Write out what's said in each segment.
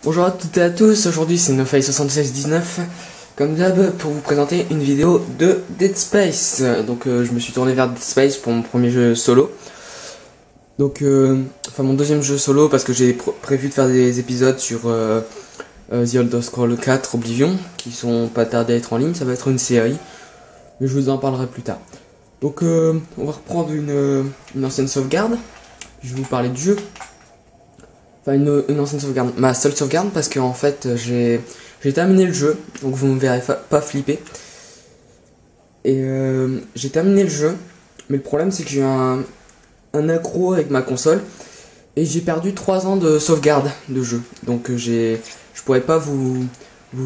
Bonjour à toutes et à tous, aujourd'hui c'est NoFi7619, comme d'hab pour vous présenter une vidéo de Dead Space. Donc je me suis tourné vers Dead Space pour mon premier jeu solo. Donc enfin mon deuxième jeu solo parce que j'ai prévu de faire des épisodes sur The Elder Scrolls 4 Oblivion qui sont pas tardés à être en ligne, ça va être une série, mais je vous en parlerai plus tard. Donc on va reprendre une ancienne sauvegarde, je vais vous parler du jeu. Enfin une ancienne sauvegarde, ma seule sauvegarde parce que en fait j'ai terminé le jeu, donc vous me verrez pas flipper. Et j'ai terminé le jeu, mais le problème c'est que j'ai eu un accro avec ma console et j'ai perdu 3 ans de sauvegarde de jeu. Donc je pourrais pas vous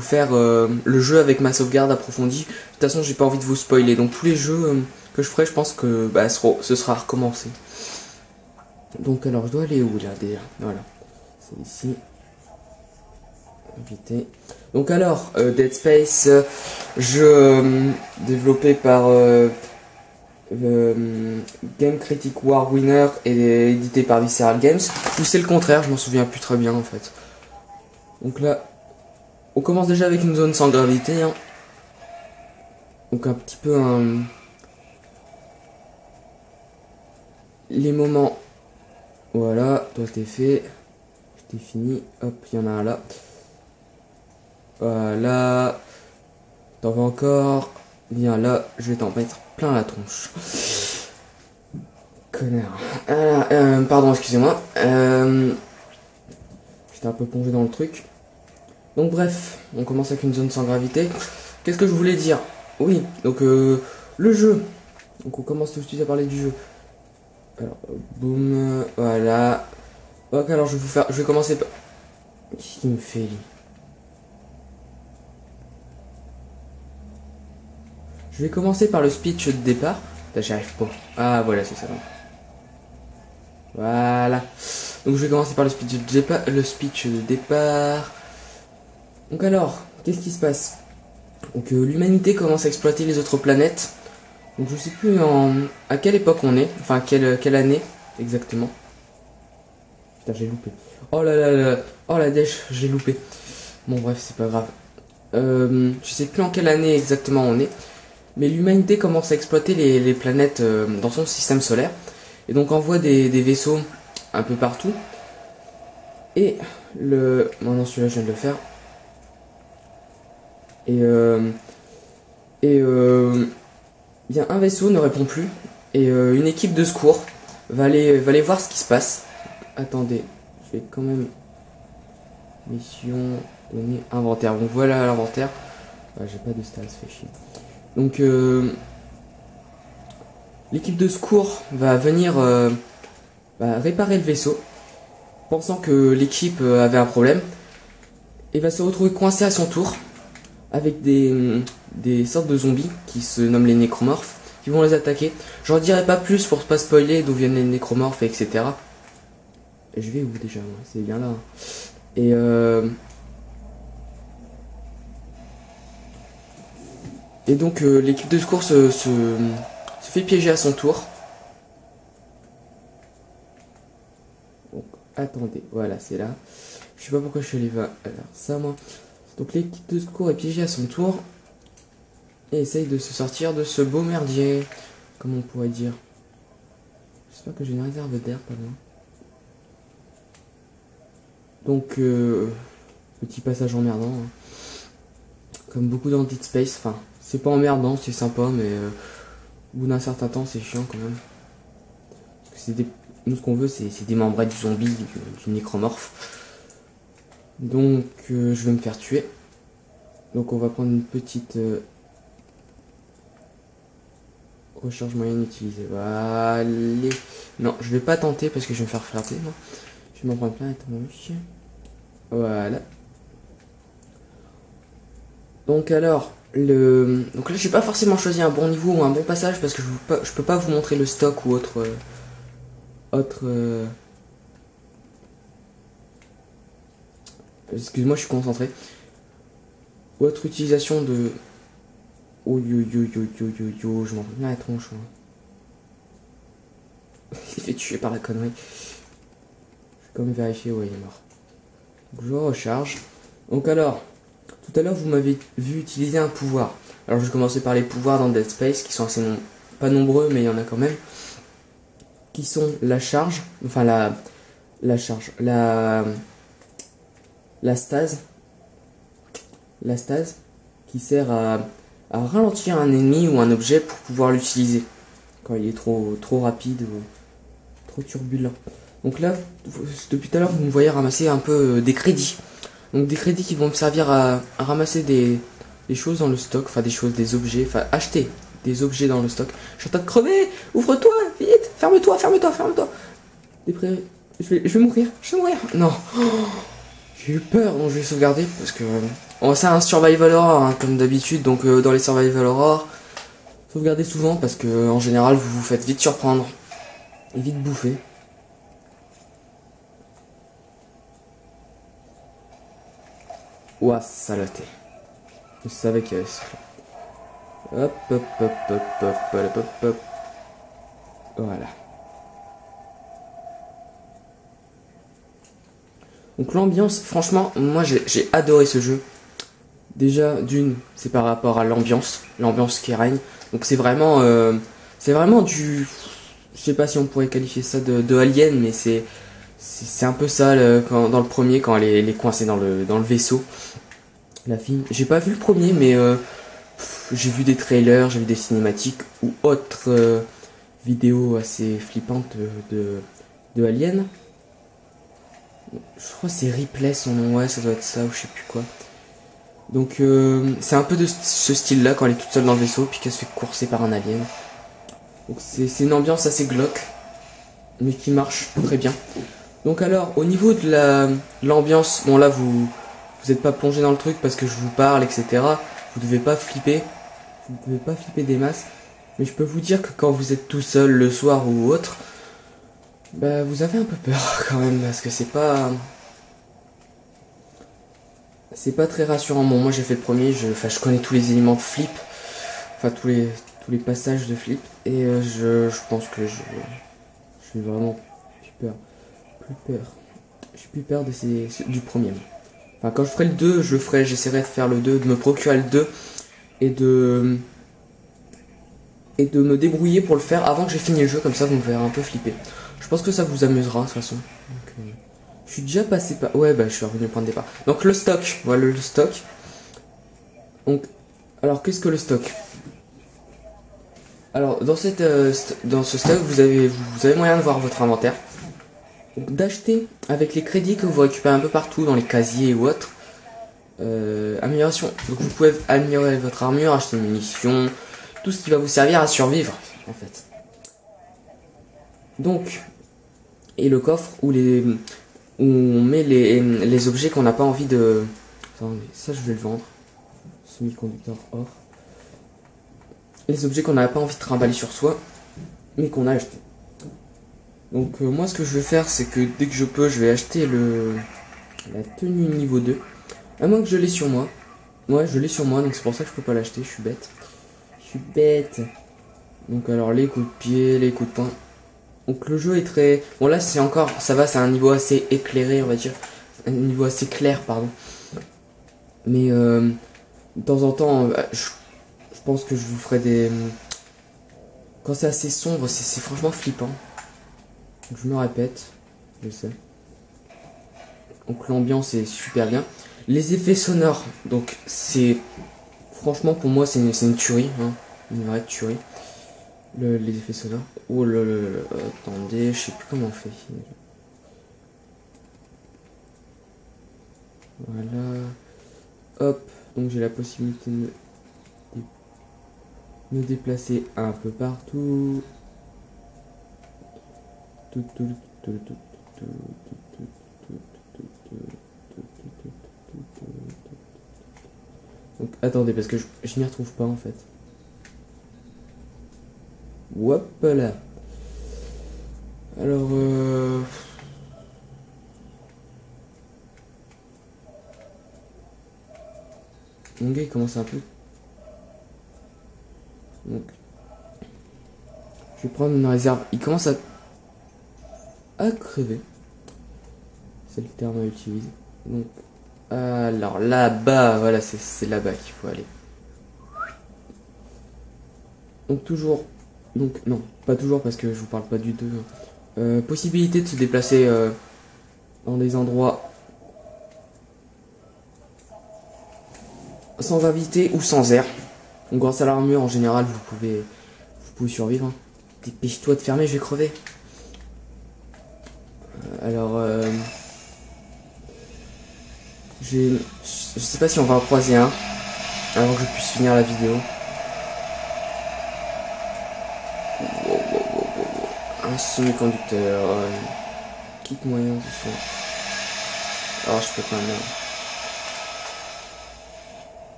faire le jeu avec ma sauvegarde approfondie. De toute façon j'ai pas envie de vous spoiler, donc tous les jeux que je ferai je pense que ce sera recommencé. Donc alors je dois aller où là déjà, voilà. C'est ici. Invité. Donc alors, Dead Space, jeu développé par Game Critic War Winner et édité par Visceral Games. Ou c'est le contraire, je m'en souviens plus très bien en fait. Donc là, on commence déjà avec une zone sans gravité. Hein. Donc un petit peu les moments. Voilà, toi t'es fait. C'est fini, hop, il y en a un là. Voilà. T'en veux encore. Viens là, je vais t'en mettre plein la tronche. Connard. Pardon, excusez-moi. J'étais un peu plongé dans le truc. Donc bref, on commence avec une zone sans gravité. Qu'est-ce que je voulais dire? Oui, donc le jeu. Donc on commence tout de suite à parler du jeu. Alors, boum, voilà. Ok, alors je vais commencer par... Qu'est-ce qu'il me fait lui? Je vais commencer par le speech de départ. J'y arrive pas. Ah voilà, c'est ça. Voilà. Donc je vais commencer par le speech de départ. Donc alors, qu'est-ce qui se passe? Donc l'humanité commence à exploiter les autres planètes. Donc je sais plus à quelle époque on est. Enfin quelle année exactement. Putain, j'ai loupé. Oh là là là. Oh la dèche, j'ai loupé. Bon bref, c'est pas grave. Je sais plus en quelle année exactement on est. Mais l'humanité commence à exploiter les planètes dans son système solaire. Et donc envoie des vaisseaux un peu partout. Et non, celui-là je viens de le faire. Bien un vaisseau ne répond plus. Et une équipe de secours va aller voir ce qui se passe. Attendez, je vais quand même... Mission, donner, inventaire. Donc voilà l'inventaire. J'ai pas de stats, fait chier. Donc l'équipe de secours va venir réparer le vaisseau, pensant que l'équipe avait un problème, et va se retrouver coincé à son tour avec des sortes de zombies qui se nomment les nécromorphes, qui vont les attaquer. J'en dirai pas plus pour pas spoiler d'où viennent les nécromorphes, etc. Et je vais où déjà? C'est bien là. Et donc l'équipe de secours se fait piéger à son tour. Donc attendez, voilà c'est là. Je sais pas pourquoi je suis allé vers ça moi. Donc l'équipe de secours est piégée à son tour. Et essaye de se sortir de ce beau merdier. Comme on pourrait dire. J'espère que j'ai une réserve d'air pas loin. Donc petit passage emmerdant. Hein. Comme beaucoup dans Dead Space, enfin c'est pas emmerdant, c'est sympa, mais au bout d'un certain temps c'est chiant quand même. Parce que nous ce qu'on veut c'est démembrer du zombie, du nécromorphe. Donc je vais me faire tuer. Donc on va prendre une petite recharge moyenne utilisée. Voilà. Non, je vais pas tenter parce que je vais me faire flirter. Moi. Je vais m'en prendre plein et tout. Voilà. Donc alors, donc là j'ai pas forcément choisi un bon niveau ou un bon passage parce que je peux pas vous montrer le stock ou autre excuse-moi, je suis concentré. Autre utilisation de... Oh yo yo yo yo yo yo, je m'en prends bien la tronche. Hein. Il s'est fait tuer par la connerie. Je vais quand même vérifier, ouais il est mort. Donc, je recharge. Donc alors, tout à l'heure vous m'avez vu utiliser un pouvoir. Alors je vais commencer par les pouvoirs dans Dead Space qui sont assez pas nombreux mais il y en a quand même. Qui sont la charge, enfin la charge, la stase. La stase qui sert à ralentir un ennemi ou un objet pour pouvoir l'utiliser quand il est trop rapide ou trop turbulent. Donc là, depuis tout à l'heure, vous me voyez ramasser un peu des crédits. Donc des crédits qui vont me servir à ramasser des choses dans le stock, enfin des choses, des objets, enfin acheter des objets dans le stock. Je suis en train de crever, ouvre-toi, vite, ferme-toi. Je vais mourir, Non, j'ai eu peur, donc je vais sauvegarder parce que c'est un survival horror hein, comme d'habitude, donc dans les survival horror, sauvegardez souvent parce que en général vous vous faites vite surprendre et vite bouffer. Ouah, saleté. Je savais qu'il y avait ça. Hop. Voilà. Donc l'ambiance, franchement, moi j'ai adoré ce jeu. Déjà, d'une, c'est par rapport à l'ambiance qui règne. Donc c'est vraiment du... Je sais pas si on pourrait qualifier ça de Alien, mais c'est un peu ça dans le premier, quand elle est coincée dans le vaisseau. La fille. J'ai pas vu le premier, mais j'ai vu des trailers, j'ai vu des cinématiques ou autres vidéos assez flippantes de Alien. Je crois que c'est Ripley son nom, ouais, ça doit être ça ou je sais plus quoi. Donc c'est un peu de ce style là quand elle est toute seule dans le vaisseau puis qu'elle se fait courser par un alien. Donc c'est une ambiance assez glauque mais qui marche très bien. Donc alors au niveau de l'ambiance, bon là vous êtes pas plongé dans le truc parce que je vous parle etc. Vous devez pas flipper des masses. Mais je peux vous dire que quand vous êtes tout seul le soir ou autre, bah vous avez un peu peur quand même parce que c'est pas très rassurant. Bon, moi j'ai fait le premier, je connais tous les éléments de flip, enfin tous les passages de flip, et je pense que j'ai vraiment j'ai plus peur du premier. Enfin quand je ferai le 2, j'essaierai de faire le 2, de me procurer le 2 et de me débrouiller pour le faire avant que j'ai fini le jeu, comme ça vous me verrez un peu flipper. Je pense que ça vous amusera de toute façon. Donc, je suis déjà passé par... Ouais, bah je suis revenu au point de départ. Donc le stock, voilà le stock. Donc, alors qu'est-ce que le stock? Alors dans ce stock, vous avez moyen de voir votre inventaire. Donc d'acheter avec les crédits que vous récupérez un peu partout dans les casiers ou autres. Amélioration. Donc vous pouvez améliorer votre armure, acheter des munitions, tout ce qui va vous servir à survivre en fait. Donc, et le coffre où on met les objets qu'on n'a pas envie de... Attendez, ça je vais le vendre. Semi-conducteur or. Les objets qu'on n'a pas envie de trimballer sur soi, mais qu'on a acheté. Donc moi ce que je vais faire, c'est que dès que je peux, je vais acheter la tenue niveau 2. À moins que je l'ai sur moi. Ouais, je l'ai sur moi, donc c'est pour ça que je peux pas l'acheter, je suis bête. Donc alors les coups de pied, les coups de poing. Donc le jeu est très... Bon là c'est encore... Ça va, c'est un niveau assez éclairé, on va dire. Un niveau assez clair, pardon. Mais de temps en temps, je pense que je vous ferai des... Quand c'est assez sombre, c'est franchement flippant. Donc je me répète, je sais. Donc l'ambiance est super bien. Les effets sonores, donc c'est... Franchement pour moi c'est une tuerie, hein. Une vraie tuerie. Les effets sonores. Oh là là là, attendez, je sais plus comment on fait. Voilà. Hop, donc j'ai la possibilité de me déplacer un peu partout. Donc attendez, parce que je m'y retrouve pas en fait. Hop là. Alors mon gars il commence un peu. Donc je vais prendre une réserve. Il commence à crever. C'est le terme à utiliser. Donc, alors là-bas, voilà, c'est là-bas qu'il faut aller. Donc toujours, donc non, pas toujours parce que je vous parle pas du 2. Possibilité de se déplacer dans des endroits sans invité ou sans air. Donc grâce à l'armure en général vous pouvez survivre. Hein. Dépêche-toi de fermer, je vais crever. Alors je sais pas si on va en croiser un avant que je puisse finir la vidéo. Un semi-conducteur. Kit moyen de son. Alors je peux pas mal.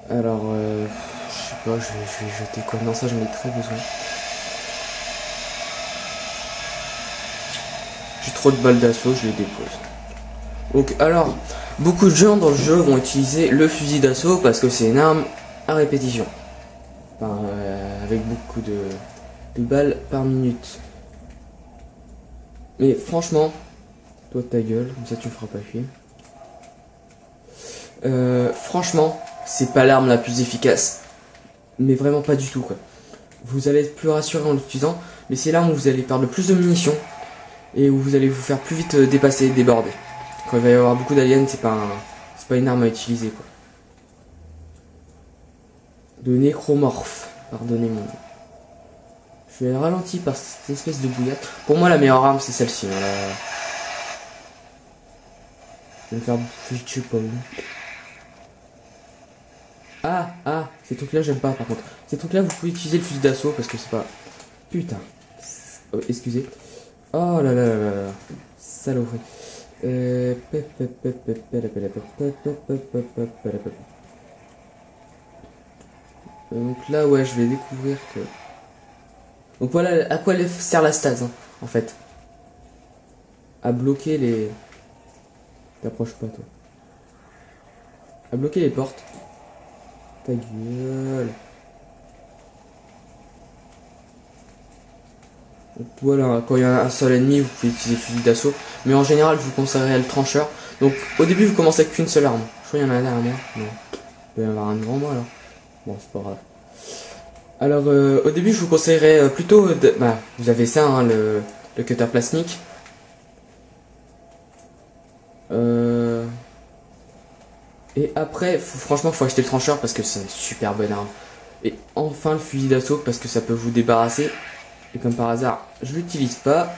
Alors je sais pas, je vais jeter quoi. Non, ça j'en ai très besoin. J'ai trop de balles d'assaut, je les dépose. Donc alors, beaucoup de gens dans le jeu vont utiliser le fusil d'assaut parce que c'est une arme à répétition. Enfin, avec beaucoup de balles par minute. Mais franchement, toi ta gueule, comme ça tu me feras pas chier. Franchement, c'est pas l'arme la plus efficace. Mais vraiment pas du tout quoi. Vous allez être plus rassuré en l'utilisant, mais c'est l'arme où vous allez perdre le plus de munitions. Et où vous allez vous faire plus vite dépasser, déborder. Quand il va y avoir beaucoup d'aliens, c'est pas une arme à utiliser quoi. De nécromorphe, pardonnez-moi. Je vais ralenti par cette espèce de bouillette. Pour moi la meilleure arme c'est celle-ci. Voilà. Je vais me faire bouffer, je sais pas où. Ah, ces trucs là j'aime pas par contre. Ces trucs là vous pouvez utiliser le fusil d'assaut parce que c'est pas... Putain. Excusez. Oh là là là là là. Saloperie. Donc là ouais je vais découvrir que... Donc voilà à quoi sert la stase hein, en fait. À bloquer les... T'approches pas toi. À bloquer les portes. Ta gueule. Donc voilà, quand il y a un seul ennemi, vous pouvez utiliser le fusil d'assaut. Mais en général, je vous conseillerais le trancheur. Donc au début, vous commencez avec qu'une seule arme. Je crois qu'il y en a un derrière moi. Non. Il peut y en avoir un devant moi alors. Bon, c'est pas grave. Alors au début, je vous conseillerais plutôt... Bah, vous avez ça, hein, le cutter plasmique. Et après, franchement, faut acheter le trancheur parce que c'est une super bonne arme. Et enfin, le fusil d'assaut parce que ça peut vous débarrasser. Et comme par hasard, je l'utilise pas.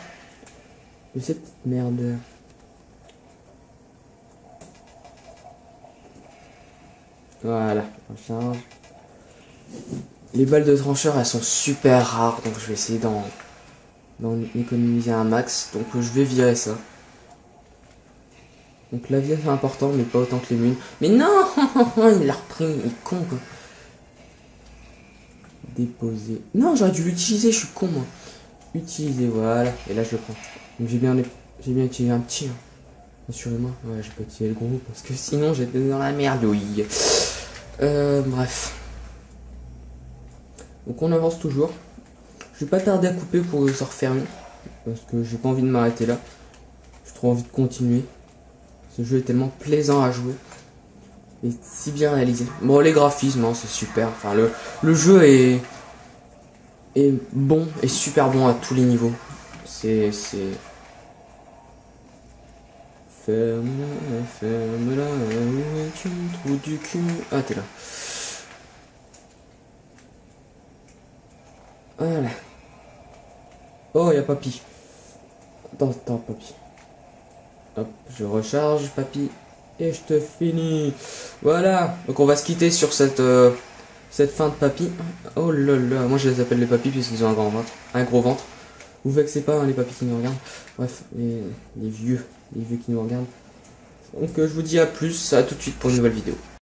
De cette merde. Voilà, on charge. Les balles de trancheur, elles sont super rares, donc je vais essayer d'en économiser un max. Donc je vais virer ça. Donc la vie c'est important, mais pas autant que les mines. Mais non, il l'a repris, il est con quoi. Déposer. Non, j'aurais dû l'utiliser, je suis con moi. Utiliser, voilà. Et là je le prends. Donc j'ai bien utilisé un petit. Hein. Assurez-moi. Ouais, j'ai pas utilisé le gros parce que sinon j'étais dans la merde, oui. Bref. Donc on avance toujours. Je vais pas tarder à couper pour se refermer. Parce que j'ai pas envie de m'arrêter là. J'ai trop envie de continuer. Ce jeu est tellement plaisant à jouer. Et si bien réalisé. Bon, les graphismes, hein, c'est super. Enfin, le jeu est bon, est super bon à tous les niveaux. C'est... Ferme-la, où es-tu, trou du cul? Ah, t'es là. Voilà. Oh, y'a papy. Attends, papy. Hop, je recharge, papy. Et je te finis. Voilà. Donc on va se quitter sur cette fin de papy. Oh là là. Moi je les appelle les papys puisqu'ils ont un grand ventre. Un gros ventre. Vous vexez pas hein, les papys qui nous regardent. Bref, les vieux qui nous regardent. Donc je vous dis à plus. À tout de suite pour une nouvelle vidéo.